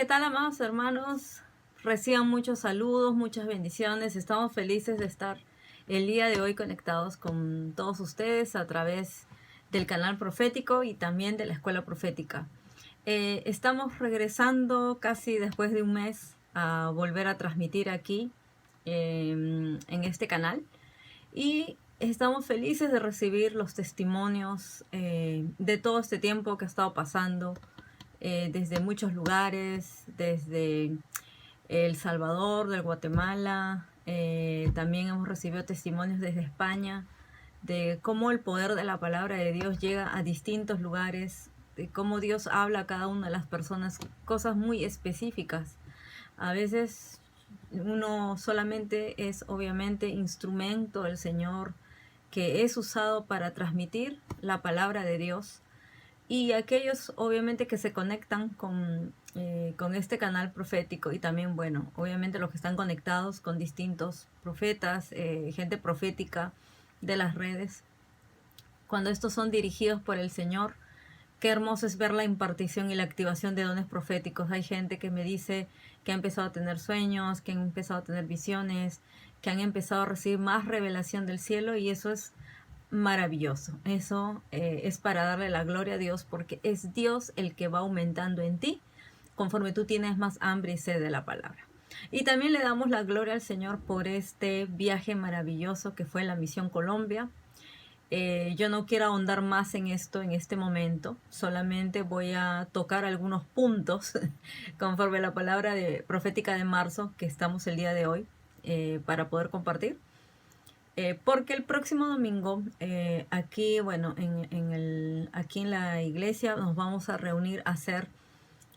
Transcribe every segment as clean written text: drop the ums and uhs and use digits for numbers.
¿Qué tal, amados hermanos? Reciban muchos saludos, muchas bendiciones. Estamos felices de estar el día de hoy conectados con todos ustedes a través del canal profético y también de la escuela profética. Estamos regresando casi después de un mes a volver a transmitir aquí en este canal y estamos felices de recibir los testimonios de todo este tiempo que ha estado pasando desde muchos lugares, desde El Salvador, del Guatemala. También hemos recibido testimonios desde España de cómo el poder de la palabra de Dios llega a distintos lugares, de cómo Dios habla a cada una de las personas cosas muy específicas. A veces uno solamente es obviamente instrumento del Señor que es usado para transmitir la palabra de Dios. Y aquellos obviamente que se conectan con este canal profético y también, bueno, obviamente los que están conectados con distintos profetas, gente profética de las redes, cuando estos son dirigidos por el Señor, qué hermoso es ver la impartición y la activación de dones proféticos. Hay gente que me dice que ha empezado a tener sueños, que han empezado a tener visiones, que han empezado a recibir más revelación del cielo y eso es maravilloso. Eso es para darle la gloria a Dios porque es Dios el que va aumentando en ti conforme tú tienes más hambre y sed de la palabra. Y también le damos la gloria al Señor por este viaje maravilloso que fue la Misión Colombia. Yo no quiero ahondar más en esto en este momento, solamente voy a tocar algunos puntos conforme la palabra profética de marzo que estamos el día de hoy para poder compartir. Porque el próximo domingo, aquí, bueno, aquí en la iglesia nos vamos a reunir a hacer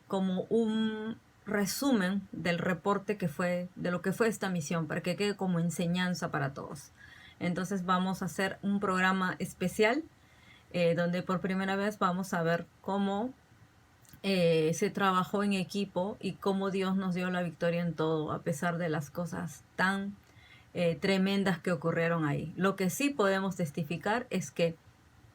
como un resumen del reporte que fue, de lo que fue esta misión, para que quede como enseñanza para todos. Entonces vamos a hacer un programa especial donde por primera vez vamos a ver cómo se trabajó en equipo y cómo Dios nos dio la victoria en todo, a pesar de las cosas tan tremendas que ocurrieron ahí. Lo que sí podemos testificar es que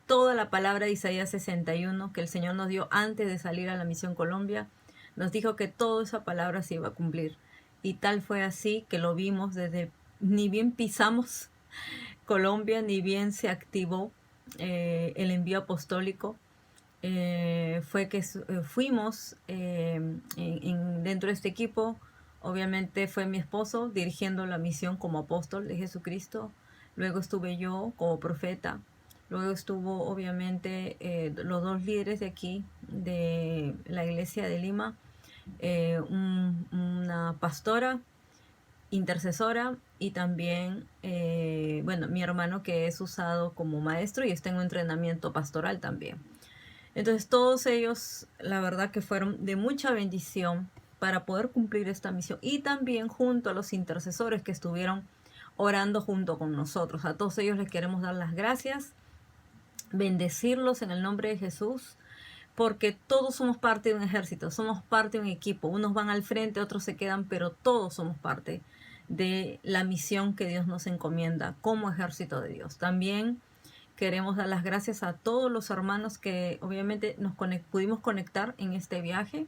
toda la palabra de Isaías 61 que el Señor nos dio antes de salir a la Misión Colombia, nos dijo que toda esa palabra se iba a cumplir. Y tal fue así que lo vimos desde, ni bien pisamos Colombia, ni bien se activó el envío apostólico. Fue que fuimos dentro de este equipo. Obviamente fue mi esposo dirigiendo la misión como apóstol de Jesucristo. Luego estuve yo como profeta. Luego estuvo obviamente los dos líderes de aquí, de la iglesia de Lima, una pastora, intercesora y también, bueno, mi hermano que es usado como maestro y está en un entrenamiento pastoral también. Entonces todos ellos, la verdad que fueron de mucha bendición para poder cumplir esta misión y también junto a los intercesores que estuvieron orando junto con nosotros. A todos ellos les queremos dar las gracias, bendecirlos en el nombre de Jesús, porque todos somos parte de un ejército, somos parte de un equipo. Unos van al frente, otros se quedan, pero todos somos parte de la misión que Dios nos encomienda como ejército de Dios. También queremos dar las gracias a todos los hermanos que obviamente nos pudimos conectar en este viaje,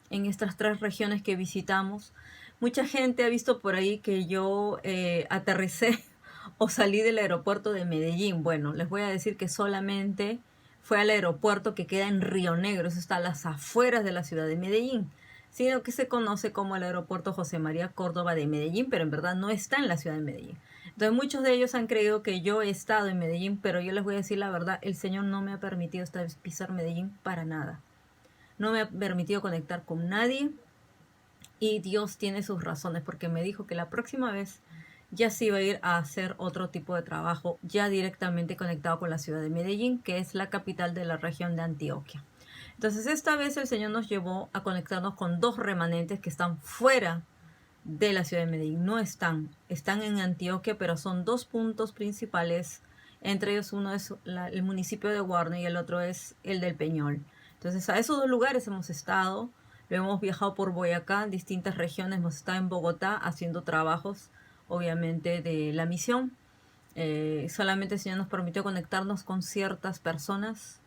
en estas 3 regiones que visitamos. Mucha gente ha visto por ahí que yo aterricé o salí del aeropuerto de Medellín. Bueno, les voy a decir que solamente fue al aeropuerto que queda en Río Negro, eso está a las afueras de la ciudad de Medellín, sino que se conoce como el aeropuerto José María Córdoba de Medellín, pero en verdad no está en la ciudad de Medellín. Entonces muchos de ellos han creído que yo he estado en Medellín, pero yo les voy a decir la verdad, el Señor no me ha permitido esta vez pisar Medellín para nada. No me ha permitido conectar con nadie y Dios tiene sus razones porque me dijo que la próxima vez ya se iba a ir a hacer otro tipo de trabajo ya directamente conectado con la ciudad de Medellín, que es la capital de la región de Antioquia. Entonces esta vez el Señor nos llevó a conectarnos con 2 remanentes que están fuera de la ciudad de Medellín. No están en Antioquia, pero son 2 puntos principales. Entre ellos uno es el municipio de Guarne y el otro es el del Peñol. Entonces a esos 2 lugares hemos estado. Luego hemos viajado por Boyacá, en distintas regiones. Hemos estado en Bogotá haciendo trabajos, obviamente, de la misión. Solamente el Señor nos permitió conectarnos con ciertas personas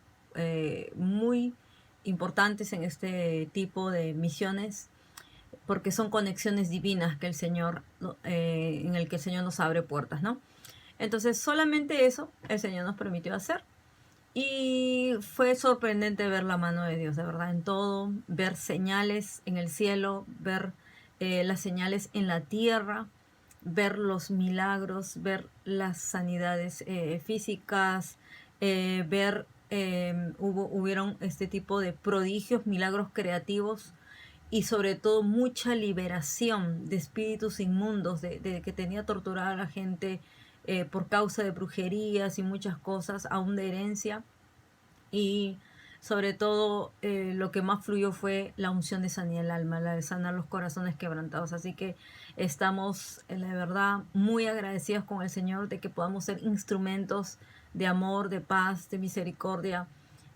muy importantes en este tipo de misiones, porque son conexiones divinas que el Señor, en el que el Señor nos abre puertas, ¿no? Entonces, solamente eso el Señor nos permitió hacer. Y fue sorprendente ver la mano de Dios, de verdad, en todo, ver señales en el cielo, ver las señales en la tierra, ver los milagros, ver las sanidades físicas, hubieron este tipo de prodigios, milagros creativos y sobre todo mucha liberación de espíritus inmundos, de que tenía torturada a la gente por causa de brujerías y muchas cosas, aún de herencia. Y sobre todo lo que más fluyó fue la unción de sanidad del alma, la de sanar los corazones quebrantados. Así que estamos, la verdad, muy agradecidos con el Señor de que podamos ser instrumentos de amor, de paz, de misericordia,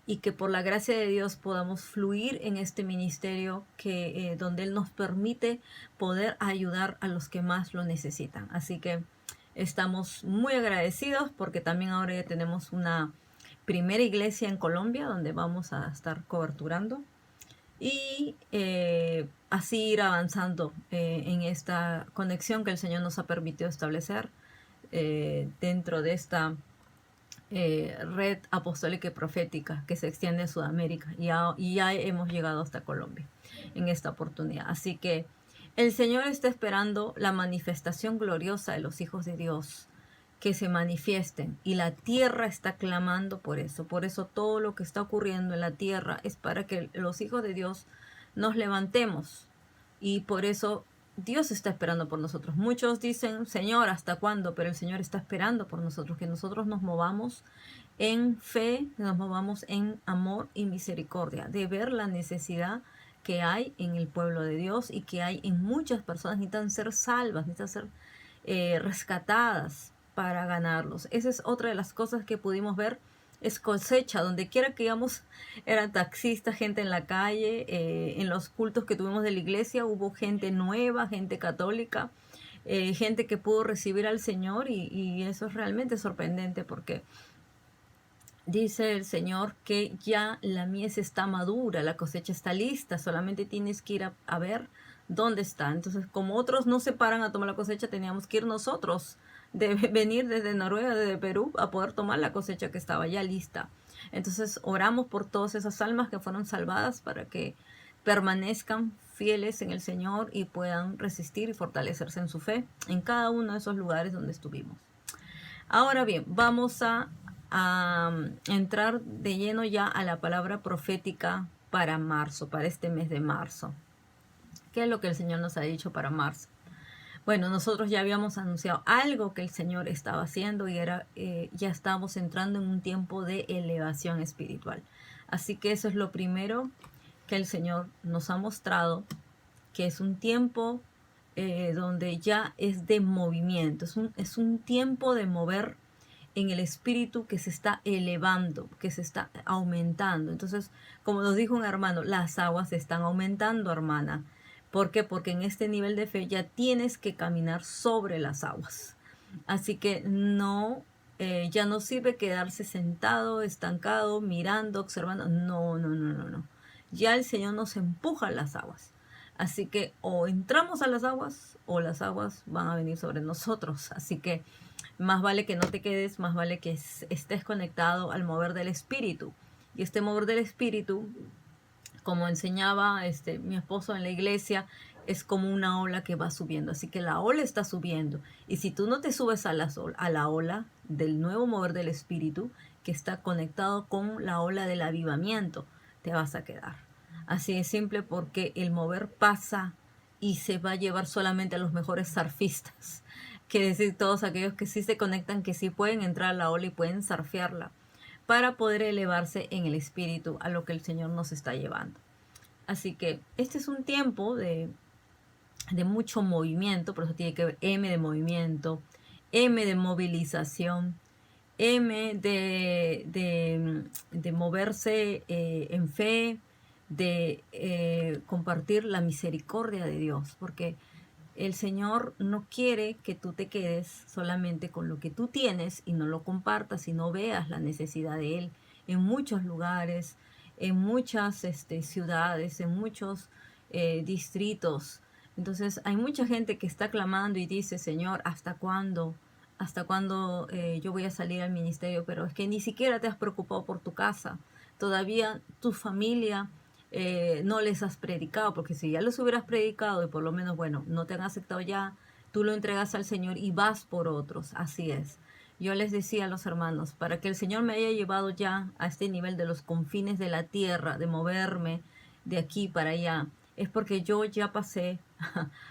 y que por la gracia de Dios podamos fluir en este ministerio que donde Él nos permite poder ayudar a los que más lo necesitan. Así que estamos muy agradecidos porque también ahora ya tenemos una primera iglesia en Colombia donde vamos a estar coberturando y así ir avanzando en esta conexión que el Señor nos ha permitido establecer dentro de esta red apostólica y profética que se extiende a Sudamérica y ya hemos llegado hasta Colombia en esta oportunidad. Así que el Señor está esperando la manifestación gloriosa de los hijos de Dios, que se manifiesten, y la tierra está clamando por eso. Por eso todo lo que está ocurriendo en la tierra es para que los hijos de Dios nos levantemos, y por eso Dios está esperando por nosotros. Muchos dicen, Señor, ¿hasta cuándo? Pero el Señor está esperando por nosotros, que nosotros nos movamos en fe, que nos movamos en amor y misericordia, de ver la necesidad que hay en el pueblo de Dios y que hay en muchas personas. Necesitan ser salvas, necesitan ser rescatadas para ganarlos. Esa es otra de las cosas que pudimos ver. Es cosecha, donde quiera que íbamos, eran taxistas, gente en la calle, en los cultos que tuvimos de la iglesia hubo gente nueva, gente católica, gente que pudo recibir al Señor, y eso es realmente sorprendente porque dice el Señor que ya la mies está madura, la cosecha está lista, solamente tienes que ir a ver dónde está. Entonces, como otros no se paran a tomar la cosecha, teníamos que ir nosotros, de venir desde Noruega, desde Perú, a poder tomar la cosecha que estaba ya lista. Entonces oramos por todas esas almas que fueron salvadas para que permanezcan fieles en el Señor y puedan resistir y fortalecerse en su fe en cada uno de esos lugares donde estuvimos. Ahora bien, vamos a entrar de lleno ya a la palabra profética para marzo, para este mes de marzo. ¿Qué es lo que el Señor nos ha dicho para marzo? Bueno, nosotros ya habíamos anunciado algo que el Señor estaba haciendo, y era ya estábamos entrando en un tiempo de elevación espiritual. Así que eso es lo primero que el Señor nos ha mostrado, que es un tiempo donde ya es de movimiento, es un tiempo de mover en el espíritu, que se está elevando, que se está aumentando. Entonces, como nos dijo un hermano, las aguas se están aumentando, hermana. ¿Por qué? Porque en este nivel de fe ya tienes que caminar sobre las aguas. Así que no, ya no sirve quedarse sentado, estancado, mirando, observando. No, no, no, no, no. Ya el Señor nos empuja a las aguas. Así que o entramos a las aguas o las aguas van a venir sobre nosotros. Así que más vale que no te quedes, más vale que estés conectado al mover del espíritu. Y este mover del espíritu, como enseñaba mi esposo en la iglesia, es como una ola que va subiendo. Así que la ola está subiendo. Y si tú no te subes a la ola del nuevo mover del espíritu, que está conectado con la ola del avivamiento, te vas a quedar. Así de simple, porque el mover pasa y se va a llevar solamente a los mejores surfistas. Quiere decir, todos aquellos que sí se conectan, que sí pueden entrar a la ola y pueden surfearla, para poder elevarse en el espíritu a lo que el Señor nos está llevando. Así que este es un tiempo de mucho movimiento, por eso tiene que ver M de movimiento, M de movilización, M de moverse en fe, de compartir la misericordia de Dios, porque el Señor no quiere que tú te quedes solamente con lo que tú tienes y no lo compartas y no veas la necesidad de Él en muchos lugares, en muchas ciudades, en muchos distritos. Entonces hay mucha gente que está clamando y dice, Señor, ¿hasta cuándo? ¿Hasta cuándo yo voy a salir al ministerio? Pero es que ni siquiera te has preocupado por tu casa. Todavía tu familia no les has predicado, porque si ya los hubieras predicado y por lo menos, bueno, no te han aceptado ya, tú lo entregas al Señor y vas por otros. Así es. Yo les decía a los hermanos, para que el Señor me haya llevado ya a este nivel de los confines de la tierra, de moverme de aquí para allá, es porque yo ya pasé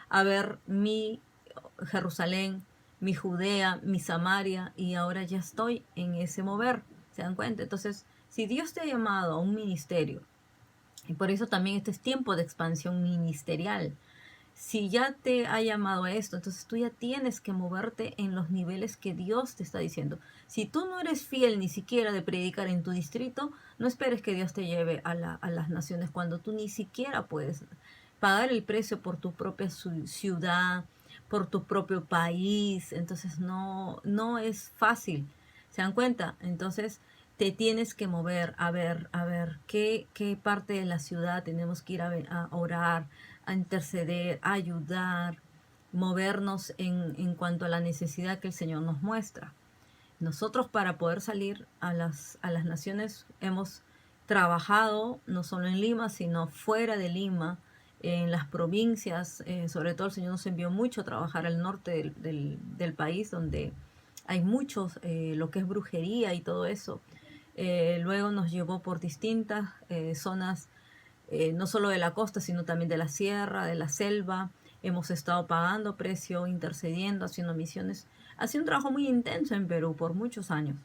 a ver mi Jerusalén, mi Judea, mi Samaria, y ahora ya estoy en ese mover. ¿Se dan cuenta? Entonces, si Dios te ha llamado a un ministerio, y por eso también este es tiempo de expansión ministerial, si ya te ha llamado a esto, entonces tú ya tienes que moverte en los niveles que Dios te está diciendo. Si tú no eres fiel ni siquiera de predicar en tu distrito, no esperes que Dios te lleve a las naciones cuando tú ni siquiera puedes pagar el precio por tu propia ciudad, por tu propio país. Entonces no es fácil. ¿Se dan cuenta? Entonces te tienes que mover a ver qué parte de la ciudad tenemos que ir a orar, a interceder, a ayudar, movernos en cuanto a la necesidad que el Señor nos muestra. Nosotros para poder salir a las naciones hemos trabajado no solo en Lima, sino fuera de Lima, en las provincias. Sobre todo el Señor nos envió mucho a trabajar al norte del país, donde hay muchos, lo que es brujería y todo eso. Luego nos llevó por distintas zonas, no solo de la costa, sino también de la sierra, de la selva. Hemos estado pagando precio, intercediendo, haciendo misiones. Ha sido un trabajo muy intenso en Perú por muchos años.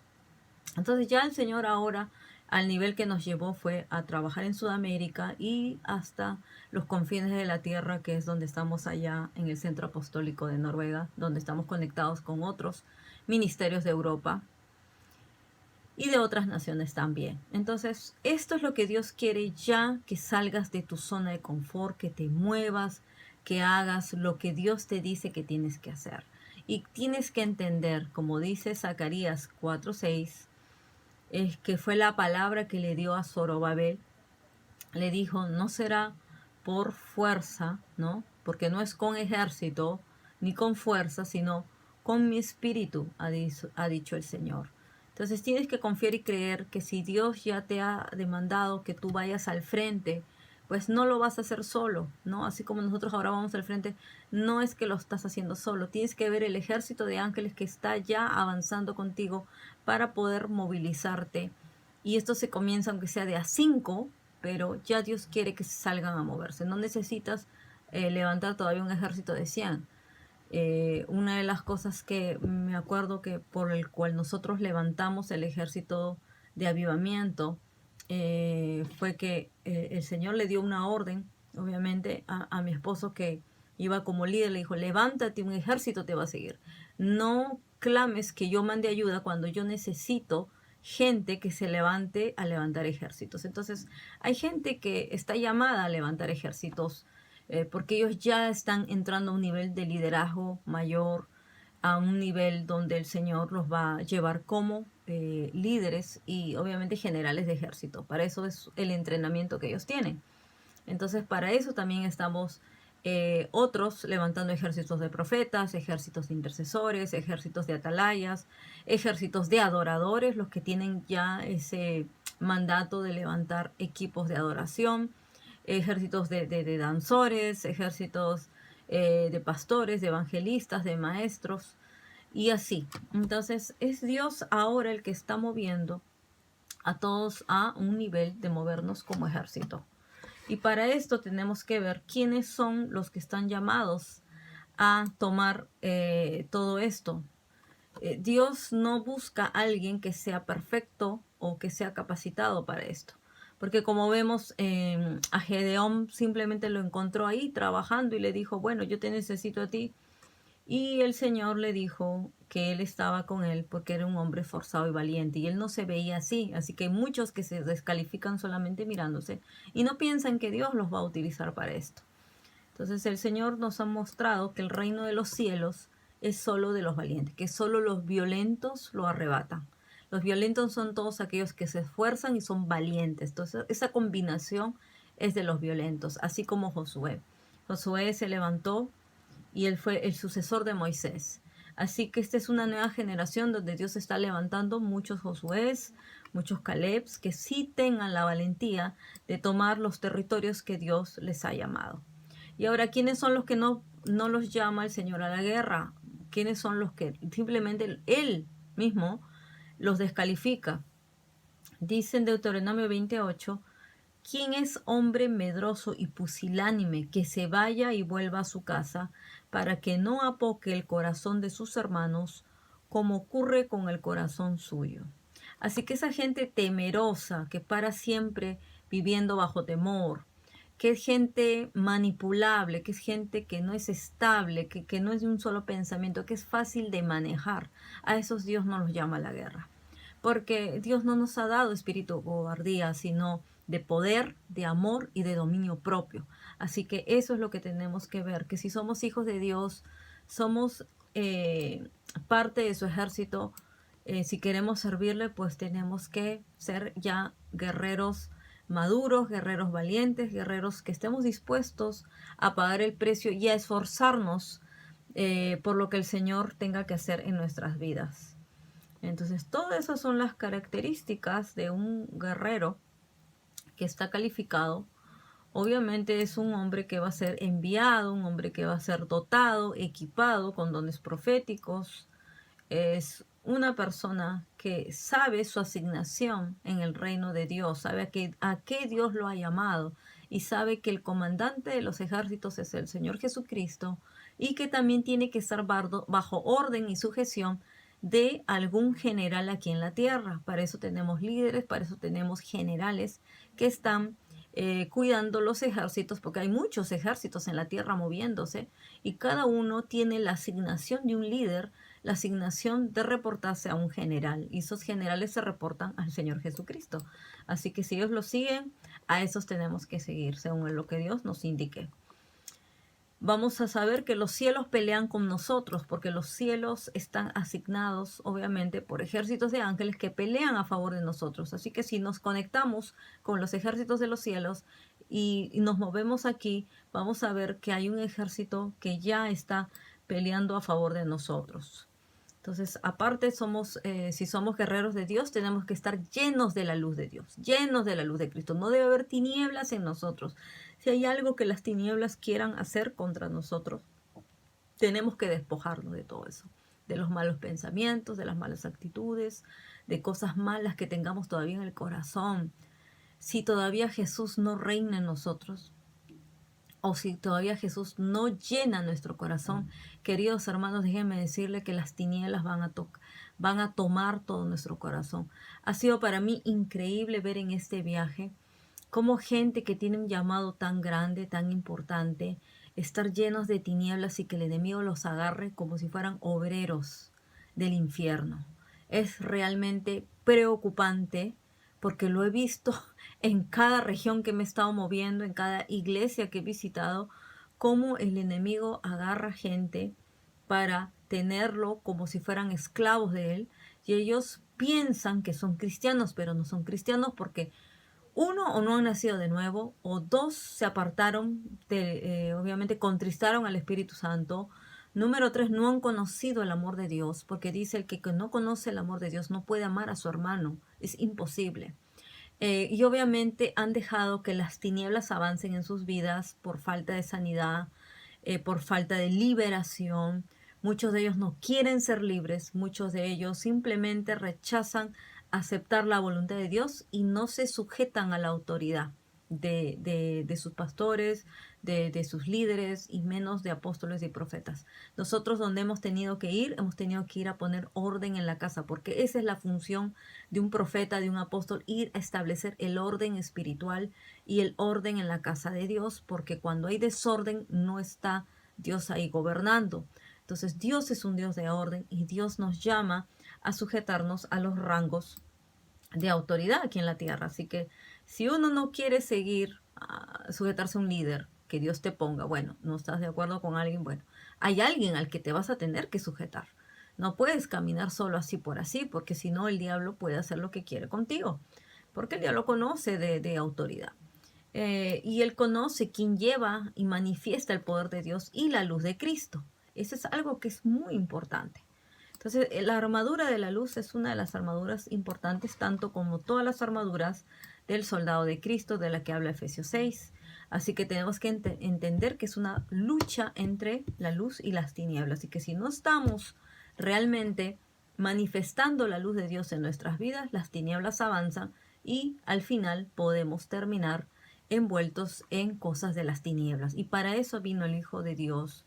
Entonces ya el Señor ahora, al nivel que nos llevó, fue a trabajar en Sudamérica y hasta los confines de la tierra, que es donde estamos allá en el Centro Apostólico de Noruega, donde estamos conectados con otros ministerios de Europa y de otras naciones también. Entonces, esto es lo que Dios quiere ya, que salgas de tu zona de confort, que te muevas, que hagas lo que Dios te dice que tienes que hacer. Y tienes que entender, como dice Zacarías 4:6, es que fue la palabra que le dio a Zorobabel. Le dijo, no será por fuerza, ¿no? Porque no es con ejército ni con fuerza, sino con mi espíritu, ha dicho el Señor. Entonces tienes que confiar y creer que si Dios ya te ha demandado que tú vayas al frente, pues no lo vas a hacer solo, ¿no? Así como nosotros ahora vamos al frente, no es que lo estás haciendo solo. Tienes que ver el ejército de ángeles que está ya avanzando contigo para poder movilizarte. Y esto se comienza aunque sea de a 5, pero ya Dios quiere que se salgan a moverse. No necesitas levantar todavía un ejército de 100. Una de las cosas que me acuerdo que por el cual nosotros levantamos el ejército de avivamiento fue que el Señor le dio una orden, obviamente, a mi esposo que iba como líder. Le dijo, levántate, un ejército te va a seguir. No clames que yo mande ayuda cuando yo necesito gente que se levante a levantar ejércitos. Entonces, hay gente que está llamada a levantar ejércitos porque ellos ya están entrando a un nivel de liderazgo mayor, a un nivel donde el Señor los va a llevar como líderes y obviamente generales de ejército. Para eso es el entrenamiento que ellos tienen. Entonces, para eso también estamos otros levantando ejércitos de profetas, ejércitos de intercesores, ejércitos de atalayas, ejércitos de adoradores, los que tienen ya ese mandato de levantar equipos de adoración, ejércitos de danzores, ejércitos de pastores, de evangelistas, de maestros y así. Entonces es Dios ahora el que está moviendo a todos a un nivel de movernos como ejército. Y para esto tenemos que ver quiénes son los que están llamados a tomar todo esto. Dios no busca a alguien que sea perfecto o que sea capacitado para esto. Porque como vemos, a Gedeón simplemente lo encontró ahí trabajando y le dijo, bueno, yo te necesito a ti. Y el Señor le dijo que él estaba con él porque era un hombre forzado y valiente. Y él no se veía así. Así que hay muchos que se descalifican solamente mirándose y no piensan que Dios los va a utilizar para esto. Entonces el Señor nos ha mostrado que el reino de los cielos es solo de los valientes, que solo los violentos lo arrebatan. Los violentos son todos aquellos que se esfuerzan y son valientes. Entonces, esa combinación es de los violentos, así como Josué. Josué se levantó y él fue el sucesor de Moisés. Así que esta es una nueva generación donde Dios está levantando muchos Josués, muchos Calebs, que sí tengan la valentía de tomar los territorios que Dios les ha llamado. Y ahora, ¿quiénes son los que no los llama el Señor a la guerra? ¿Quiénes son los que simplemente Él mismo los descalifica? Dice en Deuteronomio 28, ¿quién es hombre medroso y pusilánime que se vaya y vuelva a su casa para que no apoque el corazón de sus hermanos como ocurre con el corazón suyo? Así que esa gente temerosa que para siempre viviendo bajo temor, que es gente manipulable, que es gente que no es estable, que no es de un solo pensamiento, que es fácil de manejar, a esos Dios no los llama a la guerra. Porque Dios no nos ha dado espíritu cobardía, sino de poder, de amor y de dominio propio. Así que eso es lo que tenemos que ver, que si somos hijos de Dios, somos parte de su ejército. Si queremos servirle, pues tenemos que ser ya guerreros maduros, guerreros valientes, guerreros que estemos dispuestos a pagar el precio y a esforzarnos por lo que el Señor tenga que hacer en nuestras vidas. Entonces, todas esas son las características de un guerrero que está calificado. Obviamente es un hombre que va a ser enviado, un hombre que va a ser dotado, equipado con dones proféticos. Es una persona que sabe su asignación en el reino de Dios, sabe a qué Dios lo ha llamado y sabe que el comandante de los ejércitos es el Señor Jesucristo y que también tiene que estar bajo orden y sujeción de algún general aquí en la tierra. Para eso tenemos líderes, para eso tenemos generales que están cuidando los ejércitos, porque hay muchos ejércitos en la tierra moviéndose y cada uno tiene la asignación de un líder, la asignación de reportarse a un general, y esos generales se reportan al Señor Jesucristo. Así que si ellos lo siguen, a esos tenemos que seguir según lo que Dios nos indique. Vamos a saber que los cielos pelean con nosotros, porque los cielos están asignados obviamente por ejércitos de ángeles que pelean a favor de nosotros. Así que si nos conectamos con los ejércitos de los cielos y nos movemos aquí, vamos a ver que hay un ejército que ya está peleando a favor de nosotros. Entonces, aparte si somos guerreros de Dios, tenemos que estar llenos de la luz de Dios, llenos de la luz de Cristo. No debe haber tinieblas en nosotros. Si hay algo que las tinieblas quieran hacer contra nosotros, tenemos que despojarnos de todo eso, de los malos pensamientos, de las malas actitudes, de cosas malas que tengamos todavía en el corazón. Si todavía Jesús no reina en nosotros, o si todavía Jesús no llena nuestro corazón, queridos hermanos, déjenme decirle que las tinieblas van a tomar todo nuestro corazón. Ha sido para mí increíble ver en este viaje cómo gente que tiene un llamado tan grande, tan importante, estar llenos de tinieblas y que el enemigo los agarre como si fueran obreros del infierno. Es realmente preocupante porque lo he visto en cada región que me he estado moviendo, en cada iglesia que he visitado, cómo el enemigo agarra gente para tenerlo como si fueran esclavos de él, y ellos piensan que son cristianos, pero no son cristianos porque uno, o no han nacido de nuevo, o dos, se apartaron, obviamente contristaron al Espíritu Santo. Número 3, no han conocido el amor de Dios, porque dice el que no conoce el amor de Dios no puede amar a su hermano, es imposible. Y obviamente han dejado que las tinieblas avancen en sus vidas por falta de sanidad, por falta de liberación. Muchos de ellos no quieren ser libres, muchos de ellos simplemente rechazan aceptar la voluntad de Dios y no se sujetan a la autoridad de sus pastores, de sus líderes y menos de apóstoles y profetas. Nosotros donde hemos tenido que ir a poner orden en la casa, porque esa es la función de un profeta, de un apóstol, ir a establecer el orden espiritual y el orden en la casa de Dios, porque cuando hay desorden no está Dios ahí gobernando. Entonces Dios es un Dios de orden y Dios nos llama a sujetarnos a los rangos de autoridad aquí en la tierra. Así que si uno no quiere seguir sujetarse a un líder que Dios te ponga, bueno, no estás de acuerdo con alguien, bueno, hay alguien al que te vas a tener que sujetar. No puedes caminar solo así por así, porque si no el diablo puede hacer lo que quiere contigo, porque el diablo conoce de autoridad. Y él conoce quién lleva y manifiesta el poder de Dios y la luz de Cristo. Eso es algo que es muy importante. Entonces, la armadura de la luz es una de las armaduras importantes, tanto como todas las armaduras del soldado de Cristo, de la que habla Efesios 6. Así que tenemos que entender que es una lucha entre la luz y las tinieblas. Y que si no estamos realmente manifestando la luz de Dios en nuestras vidas, las tinieblas avanzan y al final podemos terminar envueltos en cosas de las tinieblas. Y para eso vino el Hijo de Dios,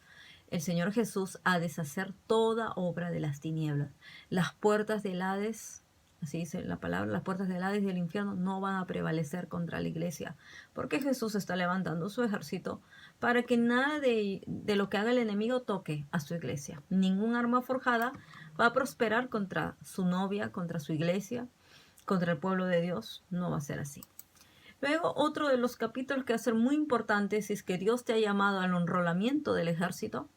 el Señor Jesús, a deshacer toda obra de las tinieblas. Las puertas del Hades, así dice la palabra, las puertas del Hades y del infierno no van a prevalecer contra la iglesia, porque Jesús está levantando su ejército para que nada de lo que haga el enemigo toque a su iglesia. Ningún arma forjada va a prosperar contra su novia, contra su iglesia, contra el pueblo de Dios. No va a ser así. Luego, otro de los capítulos que va a ser muy importante si es que Dios te ha llamado al enrolamiento del ejército,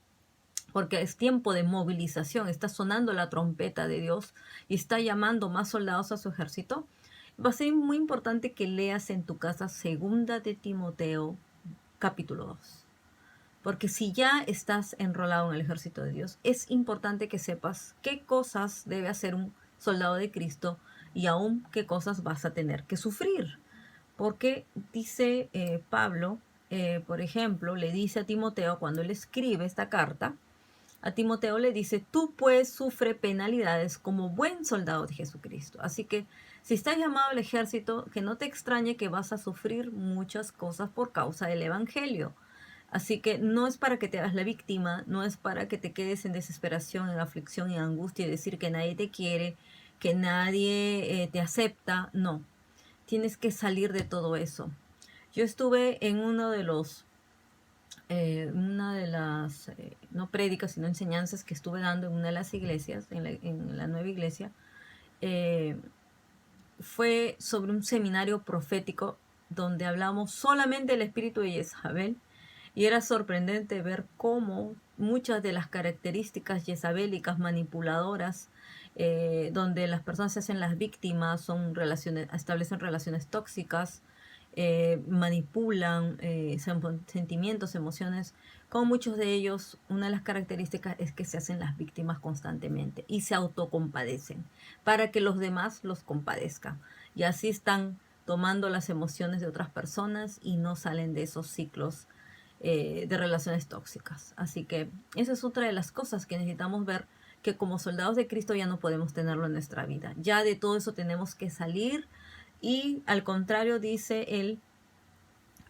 porque es tiempo de movilización, está sonando la trompeta de Dios y está llamando más soldados a su ejército. Va a ser muy importante que leas en tu casa 2 de Timoteo, capítulo 2. Porque si ya estás enrolado en el ejército de Dios, es importante que sepas qué cosas debe hacer un soldado de Cristo y aún qué cosas vas a tener que sufrir. Porque dice Pablo, por ejemplo, le dice a Timoteo, cuando él escribe esta carta, a Timoteo le dice, tú pues sufre penalidades como buen soldado de Jesucristo. Así que si estás llamado al ejército, que no te extrañe que vas a sufrir muchas cosas por causa del evangelio. Así que no es para que te hagas la víctima, no es para que te quedes en desesperación, en aflicción y en angustia y decir que nadie te quiere, que nadie te acepta. No, tienes que salir de todo eso. Yo estuve en una de las, no prédicas, sino enseñanzas que estuve dando en una de las iglesias, en la nueva iglesia. Fue sobre un seminario profético donde hablamos solamente del espíritu de Jezabel. Y era sorprendente ver cómo muchas de las características jezabélicas, manipuladoras, donde las personas se hacen las víctimas, establecen relaciones tóxicas, manipulan sentimientos, emociones. Como muchos de ellos, una de las características es que se hacen las víctimas constantemente y se autocompadecen para que los demás los compadezcan. Y así están tomando las emociones de otras personas y no salen de esos ciclos de relaciones tóxicas. Así que esa es otra de las cosas que necesitamos ver, que como soldados de Cristo ya no podemos tenerlo en nuestra vida. Ya de todo eso tenemos que salir y al contrario dice él,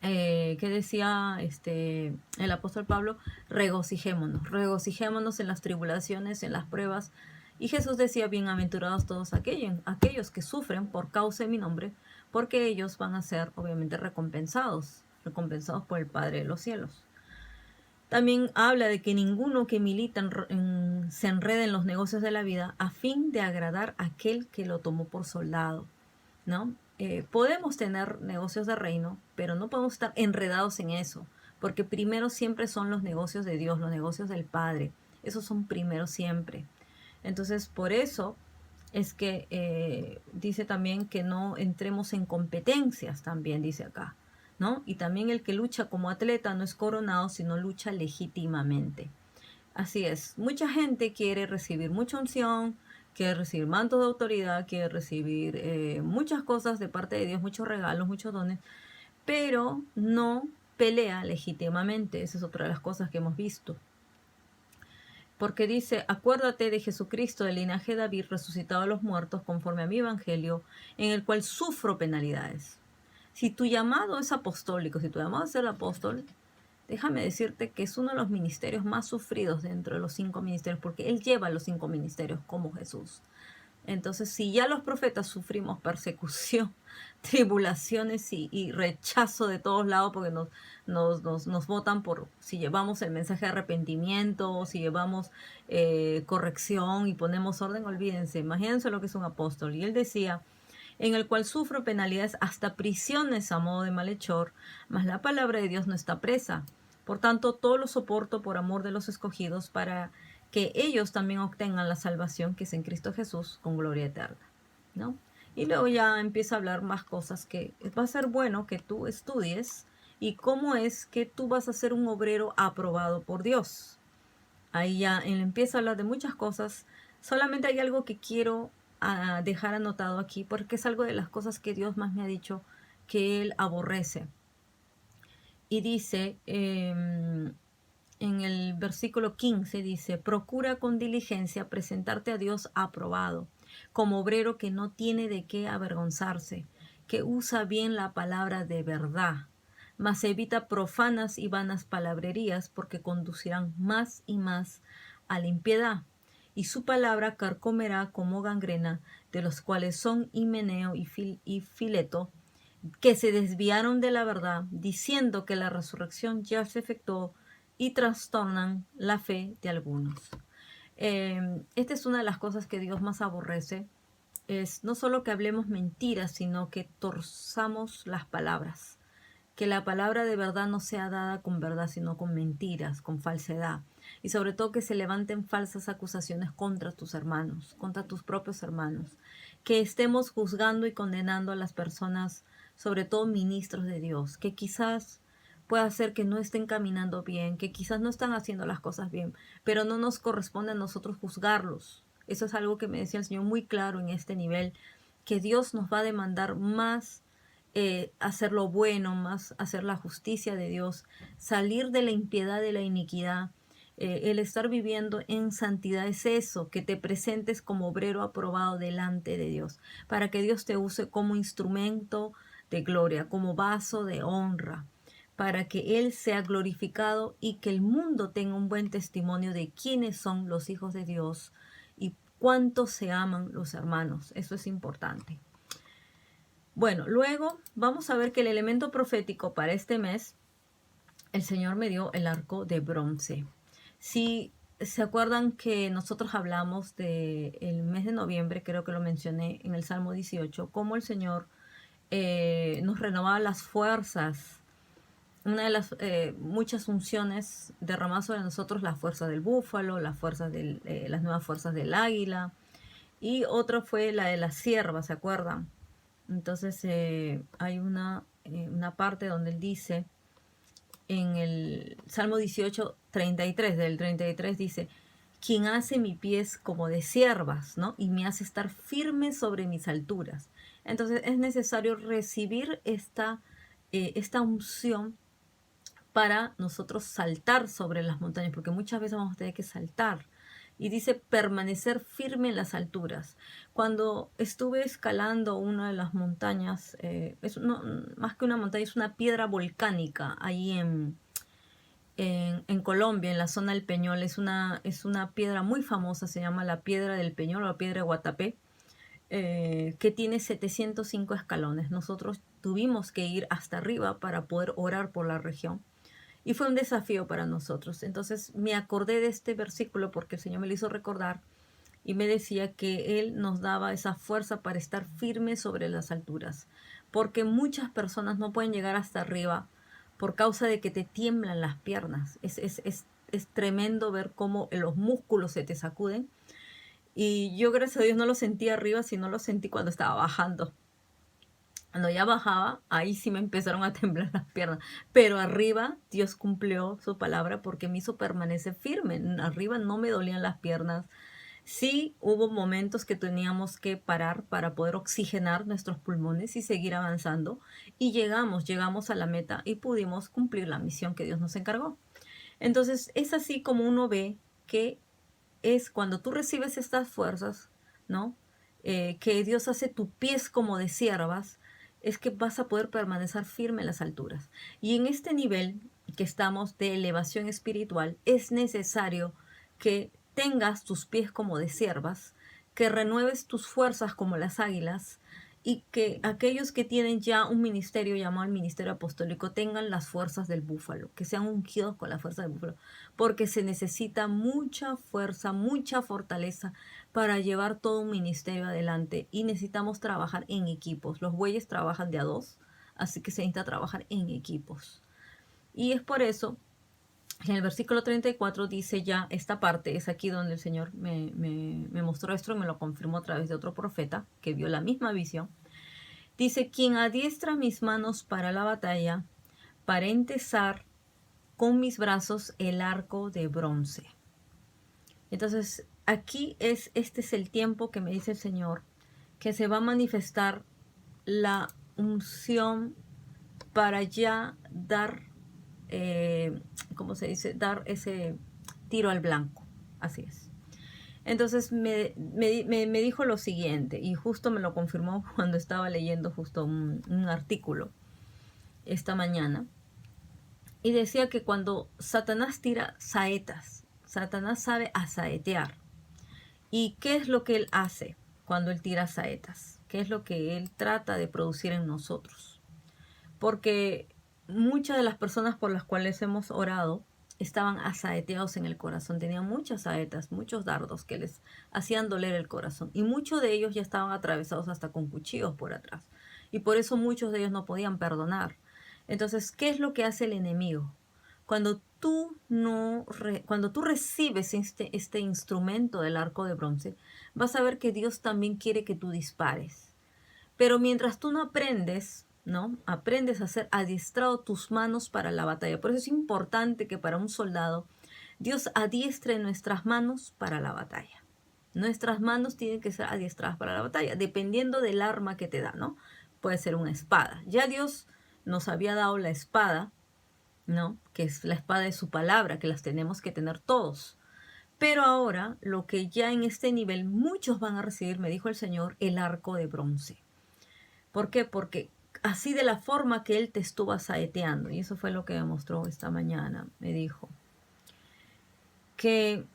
que decía el apóstol Pablo, regocijémonos en las tribulaciones, en las pruebas. Y Jesús decía, bienaventurados todos aquellos que sufren por causa de mi nombre, porque ellos van a ser obviamente recompensados por el Padre de los cielos. También habla de que ninguno que milita se enrede en los negocios de la vida a fin de agradar a aquel que lo tomó por soldado, ¿no? Podemos tener negocios de reino, pero no podemos estar enredados en eso, porque primero siempre son los negocios de Dios, los negocios del Padre. Esos son primero siempre. Entonces, por eso es que dice también que no entremos en competencias, también dice acá, ¿no? Y también el que lucha como atleta no es coronado, sino lucha legítimamente. Así es, mucha gente quiere recibir mucha unción, quiere recibir mantos de autoridad, quiere recibir muchas cosas de parte de Dios, muchos regalos, muchos dones, pero no pelea legítimamente. Esa es otra de las cosas que hemos visto. Porque dice, acuérdate de Jesucristo, del linaje de David, resucitado a los muertos, conforme a mi evangelio, en el cual sufro penalidades. Si tu llamado es apostólico, si tu llamado es ser apóstol, déjame decirte que es uno de los ministerios más sufridos dentro de los 5 ministerios, porque Él lleva los 5 ministerios como Jesús. Entonces, si ya los profetas sufrimos persecución, tribulaciones y rechazo de todos lados, porque nos votan por si llevamos el mensaje de arrepentimiento, o si llevamos corrección y ponemos orden, olvídense, imagínense lo que es un apóstol. Y él decía, en el cual sufro penalidades hasta prisiones a modo de malhechor, mas la palabra de Dios no está presa. Por tanto, todo lo soporto por amor de los escogidos, para que ellos también obtengan la salvación que es en Cristo Jesús con gloria eterna, ¿no? Y luego ya empieza a hablar más cosas que va a ser bueno que tú estudies y cómo es que tú vas a ser un obrero aprobado por Dios. Ahí ya él empieza a hablar de muchas cosas. Solamente hay algo que quiero dejar anotado aquí porque es algo de las cosas que Dios más me ha dicho que él aborrece. Y dice, en el versículo 15 dice, procura con diligencia presentarte a Dios aprobado, como obrero que no tiene de qué avergonzarse, que usa bien la palabra de verdad, mas evita profanas y vanas palabrerías, porque conducirán más y más a la impiedad. Y su palabra carcomerá como gangrena, de los cuales son Himeneo y Fileto, que se desviaron de la verdad, diciendo que la resurrección ya se efectuó, y trastornan la fe de algunos. Esta es una de las cosas que Dios más aborrece, es no solo que hablemos mentiras, sino que torzamos las palabras, que la palabra de verdad no sea dada con verdad, sino con mentiras, con falsedad, y sobre todo que se levanten falsas acusaciones contra tus hermanos, contra tus propios hermanos, que estemos juzgando y condenando a las personas, sobre todo ministros de Dios, que quizás pueda ser que no estén caminando bien, que quizás no están haciendo las cosas bien, pero no nos corresponde a nosotros juzgarlos. Eso es algo que me decía el Señor muy claro en este nivel, que Dios nos va a demandar más hacer lo bueno, más hacer la justicia de Dios, salir de la impiedad, de la iniquidad. El estar viviendo en santidad es eso, que te presentes como obrero aprobado delante de Dios, para que Dios te use como instrumento de gloria, como vaso de honra, para que Él sea glorificado y que el mundo tenga un buen testimonio de quiénes son los hijos de Dios y cuánto se aman los hermanos. Eso es importante. Bueno, luego vamos a ver que el elemento profético para este mes, el Señor me dio el arco de bronce. Si se acuerdan que nosotros hablamos del mes de noviembre, creo que lo mencioné en el Salmo 18, cómo el Señor nos renovaba las fuerzas. Una de las muchas unciones derramadas sobre nosotros, la fuerza del búfalo, las nuevas fuerzas del águila, y otra fue la de la sierva, ¿se acuerdan? Entonces hay una parte donde él dice, en el Salmo 18, 33, del 33 dice, quien hace mis pies como de siervas, ¿no? Y me hace estar firme sobre mis alturas. Entonces es necesario recibir esta unción para nosotros saltar sobre las montañas, porque muchas veces vamos a tener que saltar. Y dice permanecer firme en las alturas. Cuando estuve escalando una de las montañas, más que una montaña, es una piedra volcánica ahí en Colombia, en la zona del Peñol. Es una piedra muy famosa, se llama la piedra del Peñol o la piedra de Guatapé, que tiene 705 escalones. Nosotros tuvimos que ir hasta arriba para poder orar por la región. Y fue un desafío para nosotros. Entonces me acordé de este versículo porque el Señor me lo hizo recordar y me decía que Él nos daba esa fuerza para estar firmes sobre las alturas. Porque muchas personas no pueden llegar hasta arriba por causa de que te tiemblan las piernas. Es tremendo ver cómo los músculos se te sacuden. Y yo, gracias a Dios, no lo sentí arriba, sino lo sentí cuando estaba bajando. Cuando ya bajaba, ahí sí me empezaron a temblar las piernas. Pero arriba Dios cumplió su palabra porque me hizo permanecer firme. Arriba no me dolían las piernas. Sí hubo momentos que teníamos que parar para poder oxigenar nuestros pulmones y seguir avanzando. Y llegamos a la meta y pudimos cumplir la misión que Dios nos encargó. Entonces es así como uno ve que es cuando tú recibes estas fuerzas, ¿no? Que Dios hace tus pies como de siervas, es que vas a poder permanecer firme en las alturas. Y en este nivel que estamos de elevación espiritual, es necesario que tengas tus pies como de siervas, que renueves tus fuerzas como las águilas, y que aquellos que tienen ya un ministerio llamado el ministerio apostólico tengan las fuerzas del búfalo, que sean ungidos con la fuerza del búfalo, porque se necesita mucha fuerza, mucha fortaleza para llevar todo un ministerio adelante y necesitamos trabajar en equipos. Los bueyes trabajan de a dos, así que se necesita trabajar en equipos. Y es por eso En el versículo 34 dice ya esta parte, es aquí donde el Señor me mostró esto y me lo confirmó a través de otro profeta que vio la misma visión. Dice, quien adiestra mis manos para la batalla, para entesar con mis brazos el arco de bronce. Entonces, este es el tiempo que me dice el Señor, que se va a manifestar la unción para ya dar, ¿cómo se dice? Dar ese tiro al blanco. Así es. Entonces me dijo lo siguiente, y justo me lo confirmó cuando estaba leyendo justo un artículo esta mañana. Y decía que cuando Satanás tira saetas, Satanás sabe asaetear. ¿Y qué es lo que él hace cuando él tira saetas? ¿Qué es lo que él trata de producir en nosotros? Porque muchas de las personas por las cuales hemos orado estaban asaeteados en el corazón, tenían muchas saetas, muchos dardos que les hacían doler el corazón. Y muchos de ellos ya estaban atravesados hasta con cuchillos por atrás. Y por eso muchos de ellos no podían perdonar. Entonces, ¿qué es lo que hace el enemigo? Cuando tú recibes este instrumento del arco de bronce, vas a ver que Dios también quiere que tú dispares. Pero mientras tú no aprendes, ¿no? Aprendes a ser adiestrado tus manos para la batalla. Por eso es importante que para un soldado Dios adiestre nuestras manos para la batalla. Nuestras manos tienen que ser adiestradas para la batalla, dependiendo del arma que te da, ¿no? Puede ser una espada. Ya Dios nos había dado la espada, ¿no? Que es la espada de su palabra, que las tenemos que tener todos. Pero ahora, lo que ya en este nivel muchos van a recibir, me dijo el Señor, el arco de bronce. ¿Por qué? Porque así de la forma que Él te estuvo asaeteando, y eso fue lo que me mostró esta mañana, me dijo, que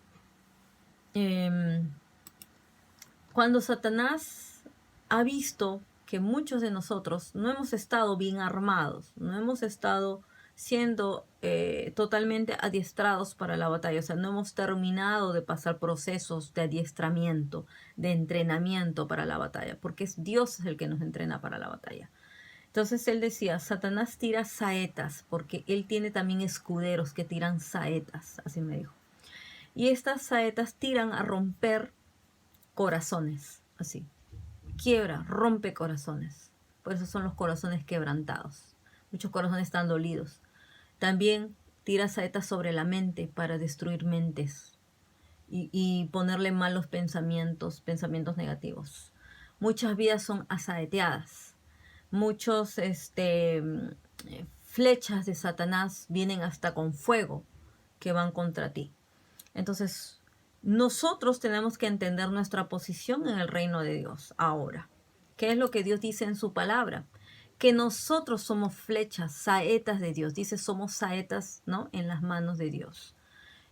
cuando Satanás ha visto que muchos de nosotros no hemos estado bien armados, no hemos estado siendo totalmente adiestrados para la batalla, o sea, no hemos terminado de pasar procesos de adiestramiento, de entrenamiento para la batalla, porque es Dios el que nos entrena para la batalla. Entonces él decía, Satanás tira saetas, porque él tiene también escuderos que tiran saetas, así me dijo. Y estas saetas tiran a romper corazones, así. Quiebra, rompe corazones. Por eso son los corazones quebrantados. Muchos corazones están dolidos. También tira saetas sobre la mente para destruir mentes y ponerle malos pensamientos, pensamientos negativos. Muchas vidas son asaeteadas. Muchos flechas de Satanás vienen hasta con fuego que van contra ti. Entonces, nosotros tenemos que entender nuestra posición en el reino de Dios ahora. ¿Qué es lo que Dios dice en su palabra? Que nosotros somos flechas, saetas de Dios. Dice, somos saetas, ¿no? En las manos de Dios.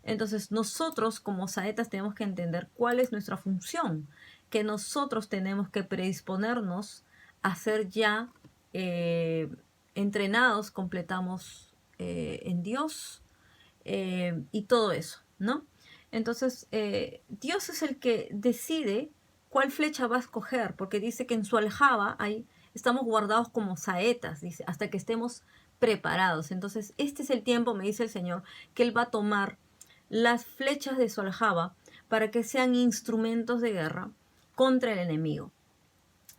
Entonces, nosotros como saetas tenemos que entender cuál es nuestra función. Que nosotros tenemos que predisponernos a ser ya entrenados, completamos en Dios y todo eso, ¿no? Entonces, Dios es el que decide cuál flecha va a escoger, porque dice que en su aljaba estamos guardados como saetas, dice, hasta que estemos preparados. Entonces, este es el tiempo, me dice el Señor, que Él va a tomar las flechas de su aljaba para que sean instrumentos de guerra contra el enemigo.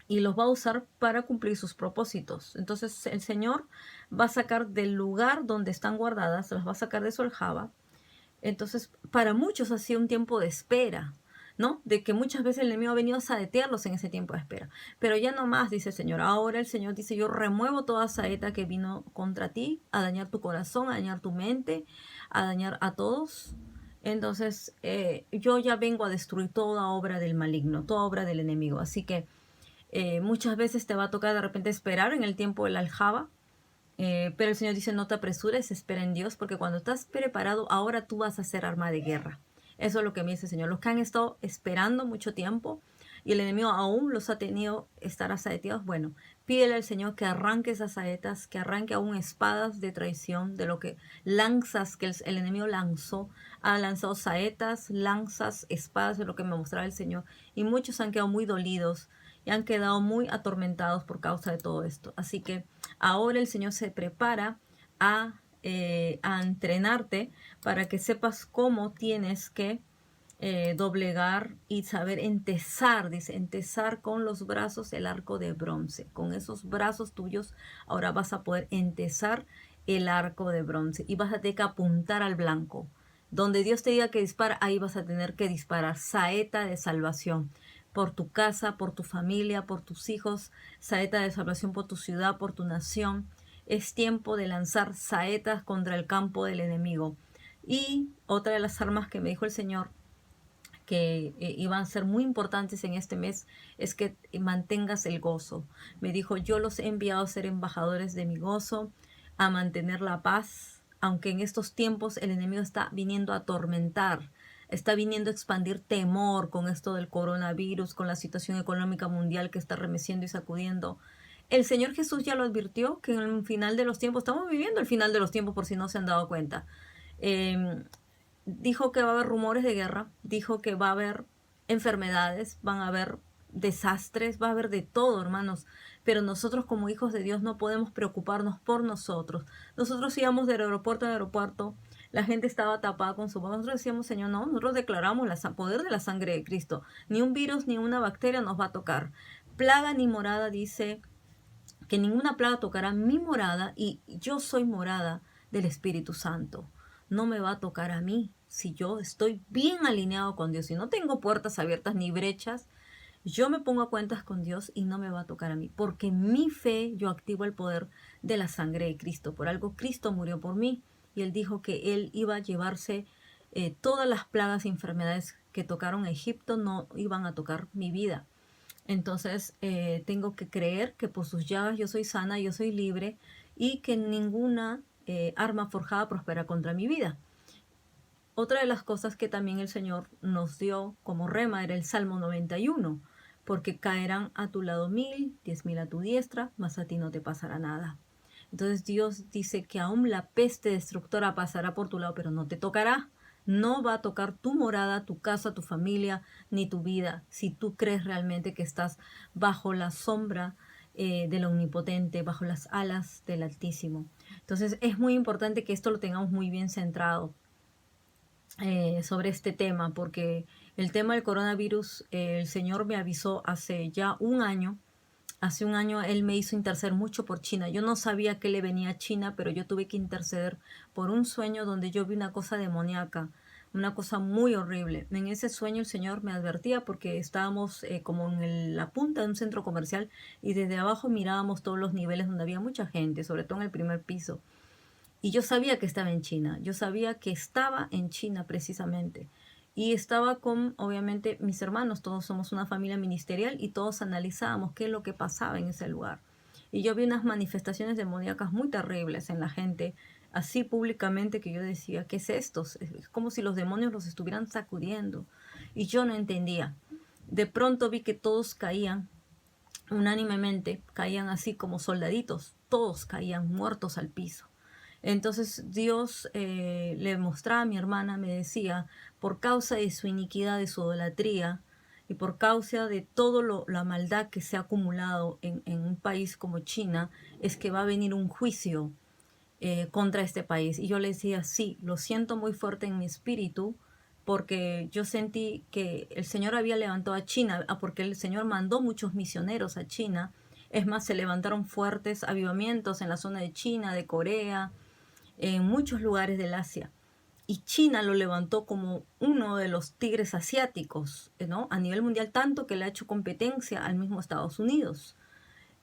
Y los va a usar para cumplir sus propósitos. Entonces el Señor va a sacar del lugar donde están guardadas, las va a sacar de su aljaba. Entonces, para muchos ha sido un tiempo de espera, ¿no? De que muchas veces el enemigo ha venido a saetearlos en ese tiempo de espera. Pero ya no más, dice el Señor. Ahora el Señor dice, yo remuevo toda saeta que vino contra ti, a dañar tu corazón, a dañar tu mente, a dañar a todos. Entonces, yo ya vengo a destruir toda obra del maligno, toda obra del enemigo. Así que muchas veces te va a tocar de repente esperar en el tiempo de la aljaba. Pero el Señor dice, no te apresures, espera en Dios, porque cuando estás preparado, ahora tú vas a ser arma de guerra. Eso es lo que me dice el Señor. Los que han estado esperando mucho tiempo y el enemigo aún los ha tenido estar asaeteados, bueno, pídele al Señor que arranque esas saetas, que arranque aún espadas de traición, de lo que lanzas, que el enemigo lanzó. Ha lanzado saetas, lanzas, espadas, de lo que me mostraba el Señor. Y muchos han quedado muy dolidos y han quedado muy atormentados por causa de todo esto. Así que ahora el Señor se prepara a a entrenarte para que sepas cómo tienes que doblegar y saber entesar, dice, entesar con los brazos el arco de bronce. Con esos brazos tuyos ahora vas a poder entesar el arco de bronce y vas a tener que apuntar al blanco. Donde Dios te diga que dispara, ahí vas a tener que disparar. Saeta de salvación por tu casa, por tu familia, por tus hijos. Saeta de salvación por tu ciudad, por tu nación. Es tiempo de lanzar saetas contra el campo del enemigo. Y otra de las armas que me dijo el Señor que iban a ser muy importantes en este mes es que mantengas el gozo. Me dijo, yo los he enviado a ser embajadores de mi gozo, a mantener la paz, aunque en estos tiempos el enemigo está viniendo a atormentar, está viniendo a expandir temor con esto del coronavirus, con la situación económica mundial que está remeciendo y sacudiendo. El Señor Jesús ya lo advirtió, que en el final de los tiempos, estamos viviendo el final de los tiempos por si no se han dado cuenta. Dijo que va a haber rumores de guerra, dijo que va a haber enfermedades, van a haber desastres, va a haber de todo, hermanos. Pero nosotros como hijos de Dios no podemos preocuparnos por nosotros. Nosotros íbamos del aeropuerto a aeropuerto, la gente estaba tapada con su boca. Nosotros decíamos, Señor, no, nosotros declaramos el poder de la sangre de Cristo. Ni un virus ni una bacteria nos va a tocar. Plaga ni morada, dice que ninguna plaga tocará mi morada y yo soy morada del Espíritu Santo. No me va a tocar a mí si yo estoy bien alineado con Dios. Si no tengo puertas abiertas ni brechas, yo me pongo a cuentas con Dios y no me va a tocar a mí. Porque mi fe, yo activo el poder de la sangre de Cristo. Por algo Cristo murió por mí. Y Él dijo que Él iba a llevarse todas las plagas y enfermedades que tocaron a Egipto, no iban a tocar mi vida. Entonces tengo que creer que por sus llagas yo soy sana, yo soy libre y que ninguna arma forjada prospera contra mi vida. Otra de las cosas que también el Señor nos dio como rema era el Salmo 91, porque caerán a tu lado 1000, 10,000 a tu diestra, mas a ti no te pasará nada. Entonces Dios dice que aún la peste destructora pasará por tu lado, pero no te tocará. No va a tocar tu morada, tu casa, tu familia, ni tu vida, si tú crees realmente que estás bajo la sombra del Omnipotente, bajo las alas del Altísimo. Entonces es muy importante que esto lo tengamos muy bien centrado sobre este tema, porque el tema del coronavirus, el Señor me avisó hace ya un año. Hace un año Él me hizo interceder mucho por China. Yo no sabía que le venía a China, pero yo tuve que interceder por un sueño donde yo vi una cosa demoníaca, una cosa muy horrible. En ese sueño el Señor me advertía porque estábamos como en la punta de un centro comercial y desde abajo mirábamos todos los niveles donde había mucha gente, sobre todo en el primer piso. Y yo sabía que estaba en China, yo sabía que estaba en China precisamente. Y estaba con, obviamente, mis hermanos, todos somos una familia ministerial y todos analizábamos qué es lo que pasaba en ese lugar. Y yo vi unas manifestaciones demoníacas muy terribles en la gente, así públicamente, que yo decía, ¿qué es esto? Es como si los demonios los estuvieran sacudiendo. Y yo no entendía. De pronto vi que todos caían, unánimemente, caían así como soldaditos, todos caían muertos al piso. Entonces Dios le mostraba a mi hermana, me decía, por causa de su iniquidad, de su idolatría y por causa de toda la maldad que se ha acumulado en un país como China, es que va a venir un juicio contra este país. Y yo le decía, sí, lo siento muy fuerte en mi espíritu, porque yo sentí que el Señor había levantado a China, porque el Señor mandó muchos misioneros a China. Es más, se levantaron fuertes avivamientos en la zona de China, de Corea, en muchos lugares del Asia. Y China lo levantó como uno de los tigres asiáticos, ¿no? A nivel mundial, tanto que le ha hecho competencia al mismo Estados Unidos.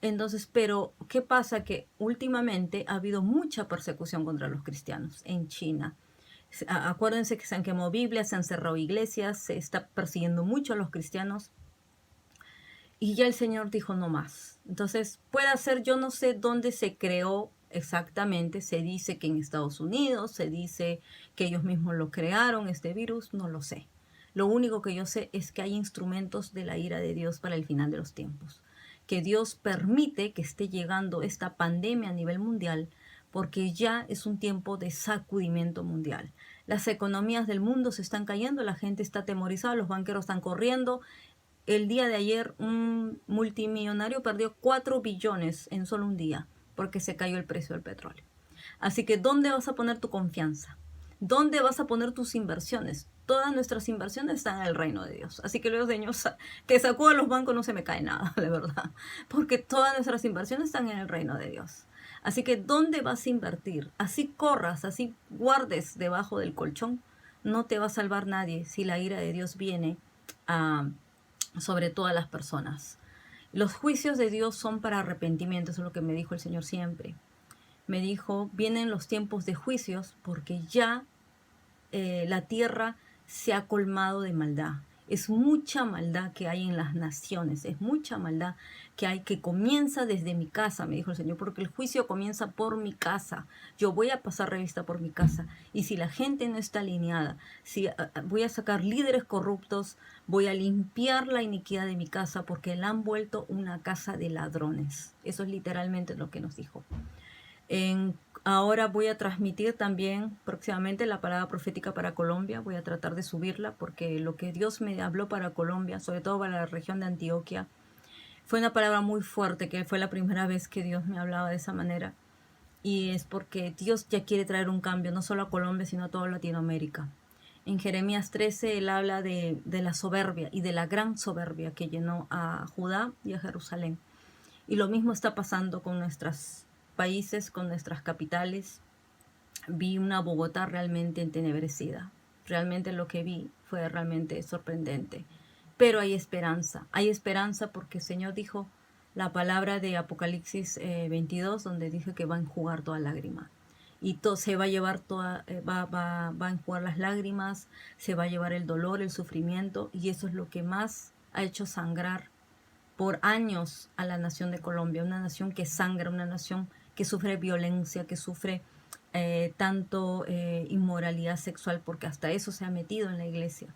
Entonces, pero ¿qué pasa? Que últimamente ha habido mucha persecución contra los cristianos en China. Acuérdense que se han quemado Biblias, se han cerrado iglesias, se está persiguiendo mucho a los cristianos. Y ya el Señor dijo no más. Entonces, puede ser, yo no sé dónde se creó exactamente, se dice que en Estados Unidos, se dice que ellos mismos lo crearon, este virus, no lo sé. Lo único que yo sé es que hay instrumentos de la ira de Dios para el final de los tiempos. Que Dios permite que esté llegando esta pandemia a nivel mundial porque ya es un tiempo de sacudimiento mundial. Las economías del mundo se están cayendo, la gente está atemorizada, los banqueros están corriendo. El día de ayer un multimillonario perdió 4 billones en solo un día porque se cayó el precio del petróleo. Así que, ¿dónde vas a poner tu confianza? ¿Dónde vas a poner tus inversiones? Todas nuestras inversiones están en el reino de Dios. Así que luego, Señor, que sacuda los bancos no se me cae nada, de verdad. Porque todas nuestras inversiones están en el reino de Dios. Así que, ¿dónde vas a invertir? Así corras, así guardes debajo del colchón. No te va a salvar nadie si la ira de Dios viene sobre todas las personas. Los juicios de Dios son para arrepentimiento, eso es lo que me dijo el Señor siempre. Me dijo, vienen los tiempos de juicios porque ya la tierra se ha colmado de maldad. Es mucha maldad que hay en las naciones, es mucha maldad que hay, que comienza desde mi casa, me dijo el Señor, porque el juicio comienza por mi casa. Yo voy a pasar revista por mi casa, y si la gente no está alineada, si voy a sacar líderes corruptos, voy a limpiar la iniquidad de mi casa, porque la han vuelto una casa de ladrones. Eso es literalmente lo que nos dijo. Ahora voy a transmitir también próximamente la palabra profética para Colombia. Voy a tratar de subirla porque lo que Dios me habló para Colombia, sobre todo para la región de Antioquia, fue una palabra muy fuerte, que fue la primera vez que Dios me hablaba de esa manera. Y es porque Dios ya quiere traer un cambio, no solo a Colombia, sino a toda Latinoamérica. En Jeremías 13 él habla de la soberbia y de la gran soberbia que llenó a Judá y a Jerusalén. Y lo mismo está pasando con nuestros países, con nuestras capitales. Vi una Bogotá realmente entenebrecida. Realmente lo que vi fue realmente sorprendente. Pero hay esperanza porque el Señor dijo la palabra de Apocalipsis 22, donde dice que va a enjugar toda lágrima. Y se va a llevar va a enjugar las lágrimas, se va a llevar el dolor, el sufrimiento, y eso es lo que más ha hecho sangrar por años a la nación de Colombia, una nación que sangra, una nación que sufre violencia, que sufre tanto inmoralidad sexual, porque hasta eso se ha metido en la iglesia.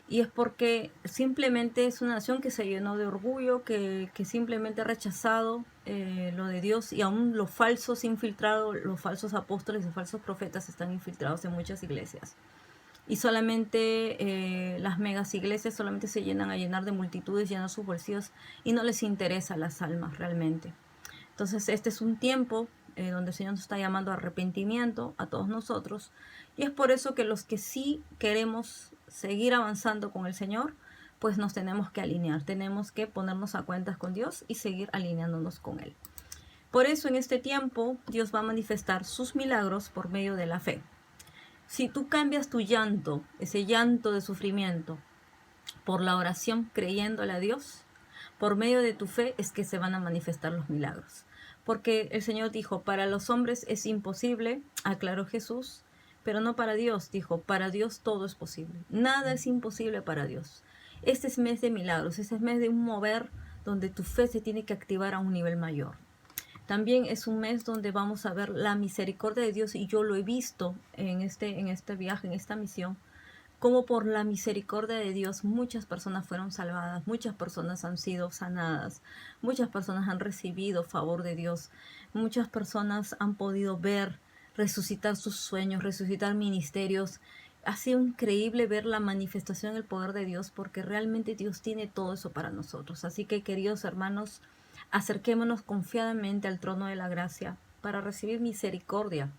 Y es porque simplemente es una nación que se llenó de orgullo, que simplemente ha rechazado lo de Dios, y aún los falsos infiltrados, los falsos apóstoles y falsos profetas están infiltrados en muchas iglesias. Y solamente las megas iglesias solamente se llenan a llenar de multitudes, llenar sus bolsillos, y no les interesa las almas realmente. Entonces este es un tiempo donde el Señor nos está llamando a arrepentimiento a todos nosotros, y es por eso que los que sí queremos seguir avanzando con el Señor, pues nos tenemos que alinear, tenemos que ponernos a cuentas con Dios y seguir alineándonos con Él. Por eso en este tiempo Dios va a manifestar sus milagros por medio de la fe. Si tú cambias tu llanto, ese llanto de sufrimiento, por la oración creyéndole a Dios, por medio de tu fe es que se van a manifestar los milagros. Porque el Señor dijo, para los hombres es imposible, aclaró Jesús, pero no para Dios. Dijo, para Dios todo es posible. Nada es imposible para Dios. Este es mes de milagros, este es mes de un mover donde tu fe se tiene que activar a un nivel mayor. También es un mes donde vamos a ver la misericordia de Dios, y yo lo he visto en este viaje, en esta misión, como por la misericordia de Dios muchas personas fueron salvadas, muchas personas han sido sanadas, muchas personas han recibido favor de Dios, muchas personas han podido ver, resucitar sus sueños, resucitar ministerios. Ha sido increíble ver la manifestación del poder de Dios, porque realmente Dios tiene todo eso para nosotros. Así que, queridos hermanos, acerquémonos confiadamente al trono de la gracia para recibir misericordia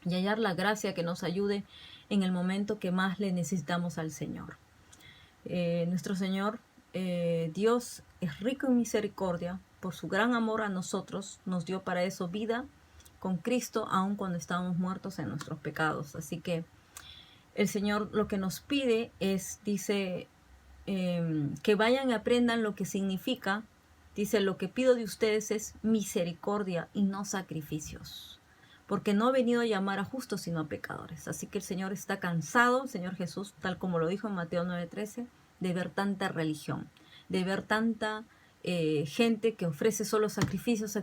y hallar la gracia que nos ayude en el momento que más le necesitamos al Señor. Nuestro Señor, Dios, es rico en misericordia. Por su gran amor a nosotros, nos dio para eso vida con Cristo, aun cuando estábamos muertos en nuestros pecados. Así que el Señor lo que nos pide es, dice, que vayan y aprendan lo que significa. Dice, lo que pido de ustedes es misericordia y no sacrificios, porque no he venido a llamar a justos sino a pecadores. Así que el Señor está cansado, el Señor Jesús, tal como lo dijo en Mateo 9:13, de ver tanta religión, de ver tanta gente que ofrece solo sacrificios,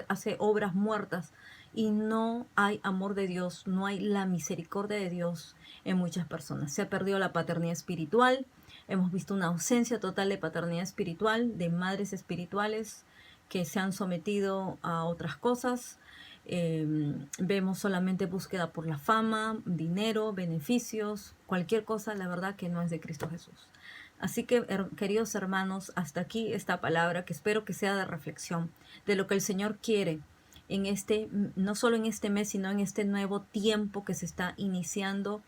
hace obras muertas, y no hay amor de Dios, no hay la misericordia de Dios en muchas personas. Se ha perdido la paternidad espiritual. Hemos visto una ausencia total de paternidad espiritual, de madres espirituales que se han sometido a otras cosas. Vemos solamente búsqueda por la fama, dinero, beneficios, cualquier cosa, la verdad, que no es de Cristo Jesús. Así que, queridos hermanos, hasta aquí esta palabra, que espero que sea de reflexión de lo que el Señor quiere no solo en este mes, sino en este nuevo tiempo que se está iniciando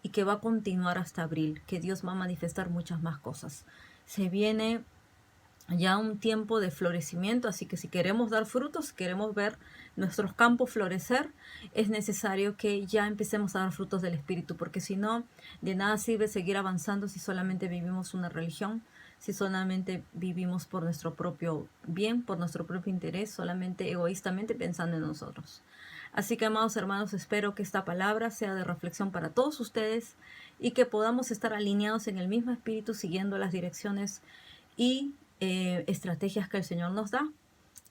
y que va a continuar hasta abril, que Dios va a manifestar muchas más cosas. Se viene ya un tiempo de florecimiento, así que si queremos dar frutos, queremos ver nuestros campos florecer, es necesario que ya empecemos a dar frutos del Espíritu, porque si no, de nada sirve seguir avanzando si solamente vivimos una religión, si solamente vivimos por nuestro propio bien, por nuestro propio interés, solamente egoístamente pensando en nosotros. Así que, amados hermanos, espero que esta palabra sea de reflexión para todos ustedes y que podamos estar alineados en el mismo espíritu, siguiendo las direcciones y estrategias que el Señor nos da,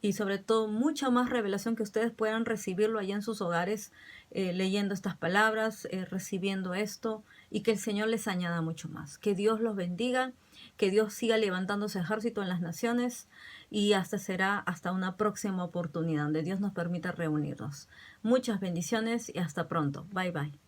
y sobre todo mucha más revelación, que ustedes puedan recibirlo allá en sus hogares, leyendo estas palabras, recibiendo esto, y que el Señor les añada mucho más. Que Dios los bendiga, que Dios siga levantando su ejército en las naciones, y será hasta una próxima oportunidad donde Dios nos permita reunirnos. Muchas bendiciones y hasta pronto. Bye bye.